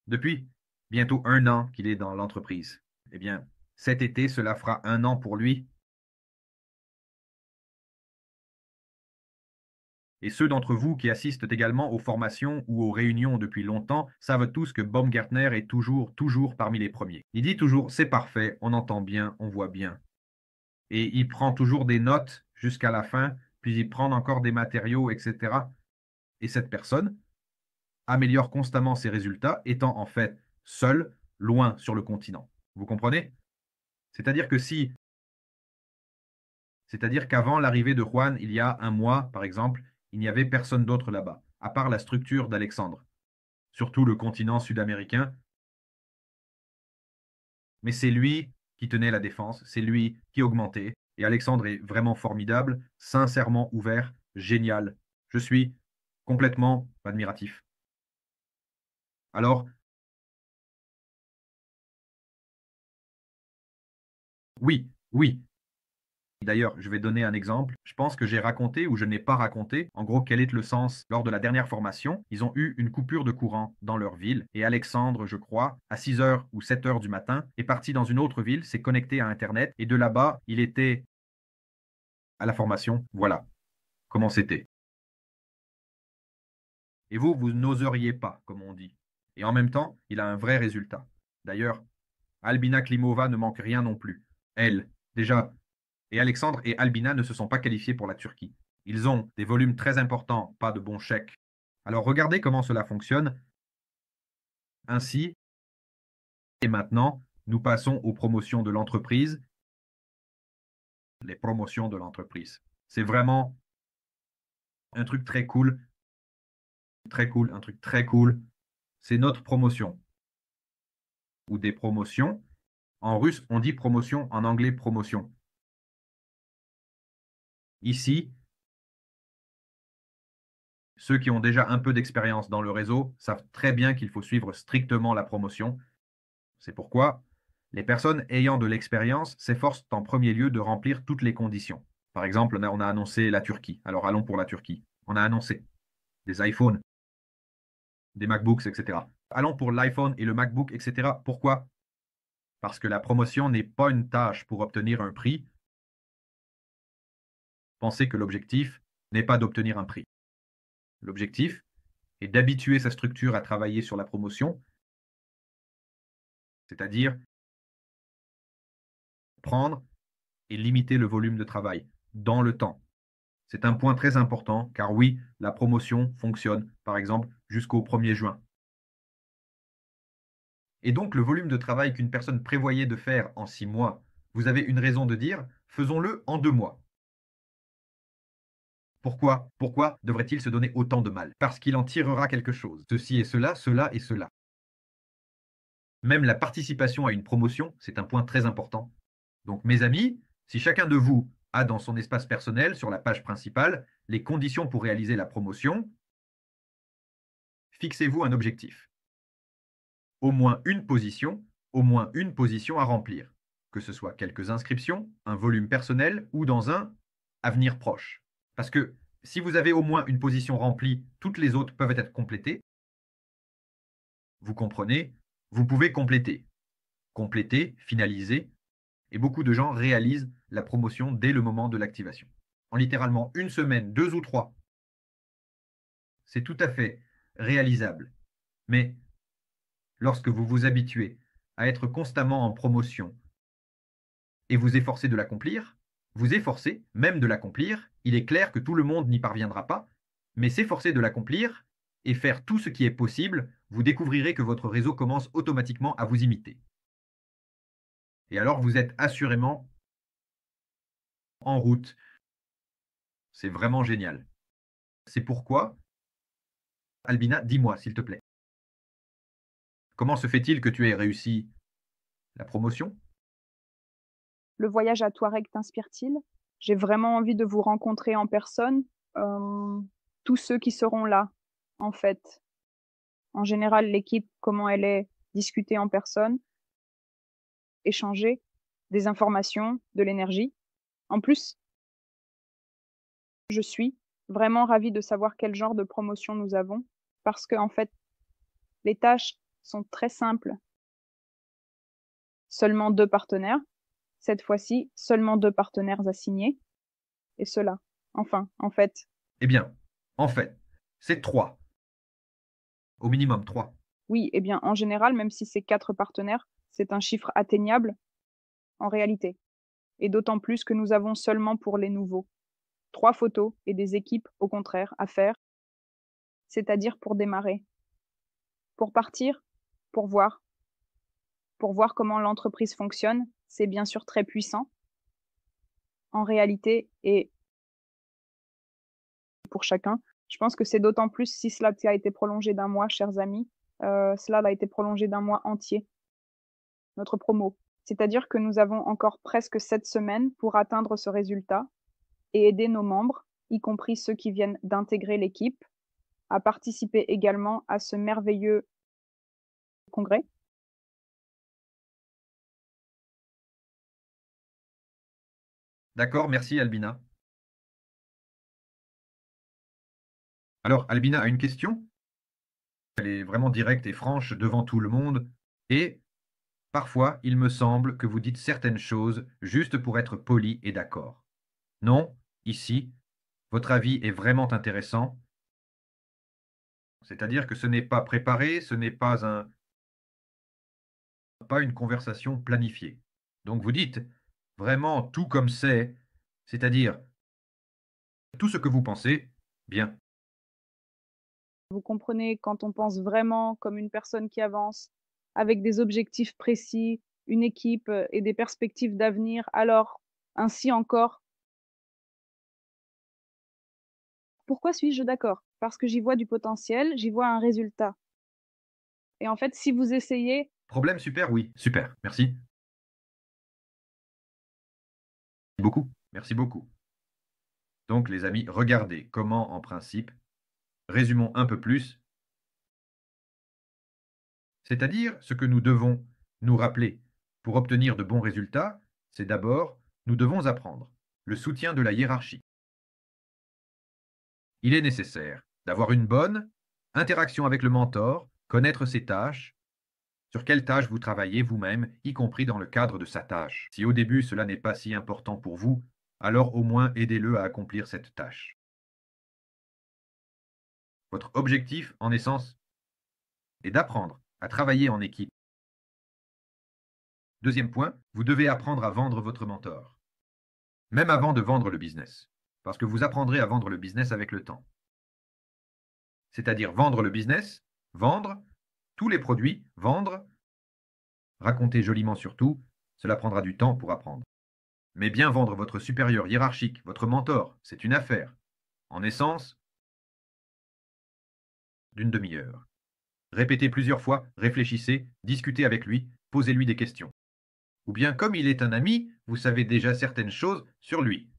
Depuis bientôt 1 an qu'il est dans l'entreprise. Eh bien, cet été, cela fera 1 an pour lui. Et ceux d'entre vous qui assistent également aux formations ou aux réunions depuis longtemps savent tous que Baumgartner est toujours parmi les premiers. Il dit toujours, c'est parfait, on entend bien, on voit bien. Et il prend toujours des notes jusqu'à la fin, puis il prend encore des matériaux, etc. Et cette personne améliore constamment ses résultats, étant en fait seul, loin sur le continent. Vous comprenez? C'est-à-dire que c'est-à-dire qu'avant l'arrivée de Juan, il y a un mois, par exemple, il n'y avait personne d'autre là-bas, à part la structure d'Alexandre, surtout le continent sud-américain. Mais c'est lui qui tenait la défense, c'est lui qui augmentait. Et Alexandre est vraiment formidable, sincèrement ouvert, génial. Je suis complètement admiratif. Alors, oui, oui. D'ailleurs, je vais donner un exemple. Je pense que j'ai raconté ou je n'ai pas raconté, en gros, quel est le sens. Lors de la dernière formation, ils ont eu une coupure de courant dans leur ville et Alexandre, je crois, à 6 heures ou 7 heures du matin, est parti dans une autre ville, s'est connecté à Internet et de là-bas, il était à la formation. Voilà comment c'était. Et vous, vous n'oseriez pas, comme on dit. Et en même temps, il a un vrai résultat. D'ailleurs, Albina Klimova ne manque rien non plus. Elle, déjà, et Alexandre et Albina ne se sont pas qualifiés pour la Turquie. Ils ont des volumes très importants, pas de bons chèques. Alors regardez comment cela fonctionne. Ainsi, et maintenant, nous passons aux promotions de l'entreprise. Les promotions de l'entreprise. C'est vraiment un truc très cool, un truc très cool. C'est notre promotion. Ou des promotions. En russe, on dit promotion, en anglais, promotion. Ici, ceux qui ont déjà un peu d'expérience dans le réseau savent très bien qu'il faut suivre strictement la promotion. C'est pourquoi les personnes ayant de l'expérience s'efforcent en premier lieu de remplir toutes les conditions. Par exemple, on a annoncé la Turquie. Alors allons pour la Turquie. On a annoncé des iPhones, des MacBooks, etc. Allons pour l'iPhone et le MacBook, etc. Pourquoi? Parce que la promotion n'est pas une tâche pour obtenir un prix. Pensez que l'objectif n'est pas d'obtenir un prix. L'objectif est d'habituer sa structure à travailler sur la promotion, c'est-à-dire prendre et limiter le volume de travail dans le temps. C'est un point très important car oui, la promotion fonctionne, par exemple, jusqu'au 1er juin. Et donc le volume de travail qu'une personne prévoyait de faire en 6 mois, vous avez une raison de dire, faisons-le en 2 mois. Pourquoi devrait-il se donner autant de mal? Parce qu'il en tirera quelque chose. Ceci et cela, cela et cela. Même la participation à une promotion, c'est un point très important. Donc mes amis, si chacun de vous a dans son espace personnel, sur la page principale, les conditions pour réaliser la promotion, fixez-vous un objectif. Au moins une position à remplir, que ce soit quelques inscriptions, un volume personnel ou dans un avenir proche. Parce que si vous avez au moins une position remplie, toutes les autres peuvent être complétées. Vous comprenez? Vous pouvez compléter. Compléter, finaliser, et beaucoup de gens réalisent la promotion dès le moment de l'activation. En littéralement une semaine, 2 ou 3. C'est tout à fait réalisable. Mais lorsque vous vous habituez à être constamment en promotion et vous efforcez de l'accomplir, vous efforcez même de l'accomplir, il est clair que tout le monde n'y parviendra pas, mais s'efforcer de l'accomplir et faire tout ce qui est possible, vous découvrirez que votre réseau commence automatiquement à vous imiter. Et alors vous êtes assurément en route. C'est vraiment génial. C'est pourquoi, Albina, dis-moi s'il te plaît, comment se fait-il que tu aies réussi la promotion? Le voyage à Touareg t'inspire-t-il? J'ai vraiment envie de vous rencontrer en personne, tous ceux qui seront là, en fait. En général, l'équipe, comment elle est, discuter en personne, échanger des informations, de l'énergie. En plus, je suis vraiment ravie de savoir quel genre de promotion nous avons parce que, en fait, les tâches sont très simples. Seulement 2 partenaires. Cette fois-ci, seulement 2 partenaires assignés. Et cela. Enfin, en fait. Eh bien, en fait, c'est 3. Au minimum 3. Oui, eh bien, en général, même si c'est 4 partenaires, c'est un chiffre atteignable en réalité. Et d'autant plus que nous avons seulement pour les nouveaux 3 photos et des équipes, au contraire, à faire, c'est-à-dire pour démarrer, pour partir, pour voir comment l'entreprise fonctionne c'est bien sûr très puissant en réalité et pour chacun. Je pense que c'est d'autant plus si cela a été prolongé d'un mois, chers amis, cela a été prolongé d'un mois entier, notre promo. C'est-à-dire que nous avons encore presque 7 semaines pour atteindre ce résultat et aider nos membres, y compris ceux qui viennent d'intégrer l'équipe, à participer également à ce merveilleux congrès. D'accord, merci Albina. Alors, Albina a une question. Elle est vraiment directe et franche devant tout le monde. Et parfois, il me semble que vous dites certaines choses juste pour être poli et d'accord. Non, ici, votre avis est vraiment intéressant. C'est-à-dire que ce n'est pas préparé, ce n'est pas pas une conversation planifiée. Donc vous dites vraiment tout comme c'est-à-dire tout ce que vous pensez, bien. Vous comprenez, quand on pense vraiment comme une personne qui avance, avec des objectifs précis, une équipe et des perspectives d'avenir, alors ainsi encore. Pourquoi suis-je d'accord? Parce que j'y vois du potentiel, j'y vois un résultat. Et en fait, si vous essayez, Problème super, oui, super, merci. Beaucoup, merci beaucoup. Donc les amis, regardez comment en principe, résumons un peu plus, c'est-à-dire ce que nous devons nous rappeler pour obtenir de bons résultats, c'est d'abord, nous devons apprendre le soutien de la hiérarchie. Il est nécessaire d'avoir une bonne interaction avec le mentor, connaître ses tâches, sur quelle tâche vous travaillez vous-même, y compris dans le cadre de sa tâche. Si au début cela n'est pas si important pour vous, alors au moins aidez-le à accomplir cette tâche. Votre objectif, en essence, est d'apprendre à travailler en équipe. Deuxième point, vous devez apprendre à vendre votre mentor, même avant de vendre le business, parce que vous apprendrez à vendre le business avec le temps. C'est-à-dire vendre le business, vendre tous les produits, vendre, raconter joliment surtout, cela prendra du temps pour apprendre. Mais bien vendre votre supérieur hiérarchique, votre mentor, c'est une affaire, en essence, d'une demi-heure. Répétez plusieurs fois, réfléchissez, discutez avec lui, posez-lui des questions. Ou bien comme il est un ami, vous savez déjà certaines choses sur lui.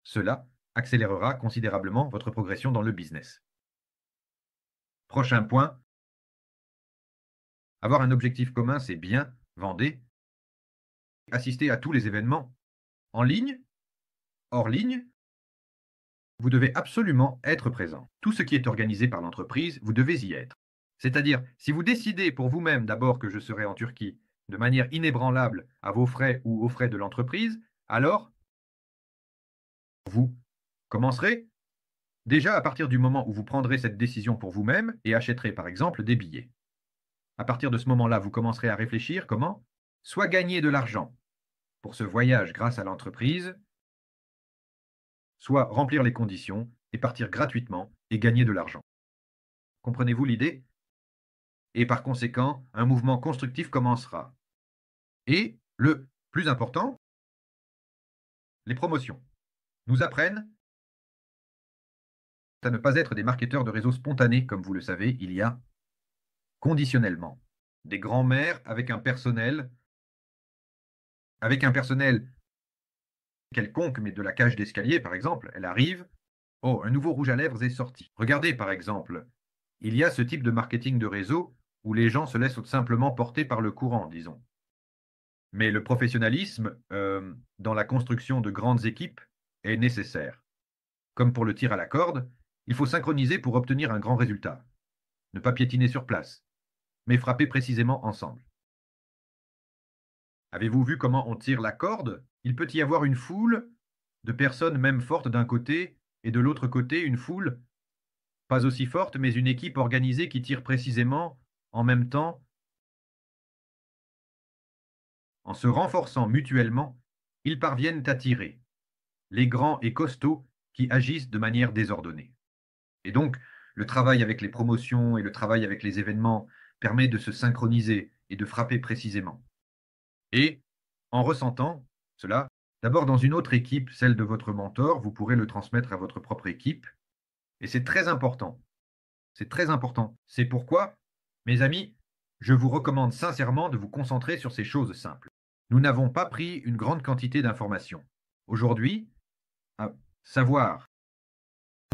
Cela accélérera considérablement votre progression dans le business. Prochain point, avoir un objectif commun, c'est bien, vendez, assistez à tous les événements, en ligne, hors ligne, vous devez absolument être présent. Tout ce qui est organisé par l'entreprise, vous devez y être. C'est-à-dire, si vous décidez pour vous-même d'abord que je serai en Turquie de manière inébranlable à vos frais ou aux frais de l'entreprise, alors vous commencerez déjà à partir du moment où vous prendrez cette décision pour vous-même et achèterez par exemple des billets. À partir de ce moment-là, vous commencerez à réfléchir comment soit gagner de l'argent pour ce voyage grâce à l'entreprise, soit remplir les conditions et partir gratuitement et gagner de l'argent. Comprenez-vous l'idée? Et par conséquent, un mouvement constructif commencera. Et le plus important, les promotions nous apprennent à ne pas être des marketeurs de réseaux spontanés, comme vous le savez, il y a conditionnellement des grands-mères avec un personnel quelconque, mais de la cage d'escalier par exemple, elle arrive, oh, un nouveau rouge à lèvres est sorti. Regardez par exemple, il y a ce type de marketing de réseau où les gens se laissent simplement porter par le courant, disons. Mais le professionnalisme dans la construction de grandes équipes est nécessaire. Comme pour le tir à la corde, il faut synchroniser pour obtenir un grand résultat. Ne pas piétiner sur place, mais frapper précisément ensemble. Avez-vous vu comment on tire la corde? Il peut y avoir une foule de personnes même fortes d'un côté et de l'autre côté une foule pas aussi forte, mais une équipe organisée qui tire précisément en même temps. En se renforçant mutuellement, ils parviennent à tirer, les grands et costauds qui agissent de manière désordonnée. Et donc, le travail avec les promotions et le travail avec les événements permet de se synchroniser et de frapper précisément. Et en ressentant cela, d'abord dans une autre équipe, celle de votre mentor, vous pourrez le transmettre à votre propre équipe. Et c'est très important. C'est très important. C'est pourquoi, mes amis, je vous recommande sincèrement de vous concentrer sur ces choses simples. Nous n'avons pas pris une grande quantité d'informations. Aujourd'hui, à savoir,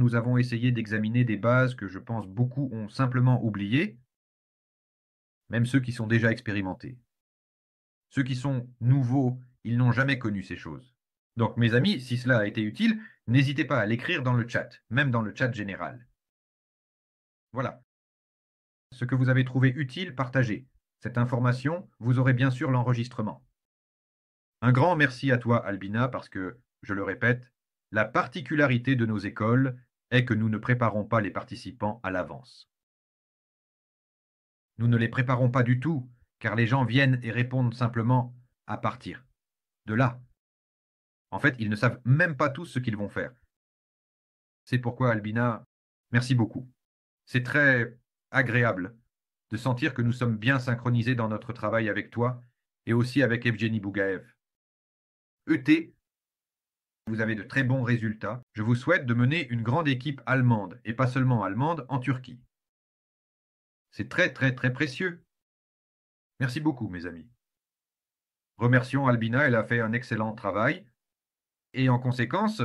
nous avons essayé d'examiner des bases que je pense beaucoup ont simplement oubliées, même ceux qui sont déjà expérimentés. Ceux qui sont nouveaux, ils n'ont jamais connu ces choses. Donc, mes amis, si cela a été utile, n'hésitez pas à l'écrire dans le chat, même dans le chat général. Voilà. Ce que vous avez trouvé utile, partagez. Cette information, vous aurez bien sûr l'enregistrement. Un grand merci à toi, Albina, parce que, je le répète, la particularité de nos écoles est que nous ne préparons pas les participants à l'avance. Nous ne les préparons pas du tout, car les gens viennent et répondent simplement à partir de là. En fait, ils ne savent même pas tous ce qu'ils vont faire. C'est pourquoi, Albina, merci beaucoup. C'est très agréable de sentir que nous sommes bien synchronisés dans notre travail avec toi et aussi avec Evgeny Bougaev. ET, vous avez de très bons résultats. Je vous souhaite de mener une grande équipe allemande, et pas seulement allemande, en Turquie. C'est très très très précieux. Merci beaucoup, mes amis. Remercions Albina, elle a fait un excellent travail. Et en conséquence,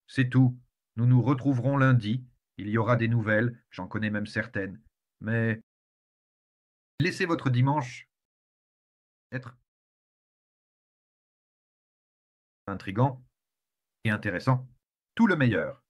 c'est tout. Nous nous retrouverons lundi. Il y aura des nouvelles, j'en connais même certaines. Mais laissez votre dimanche être intrigant et intéressant. Tout le meilleur.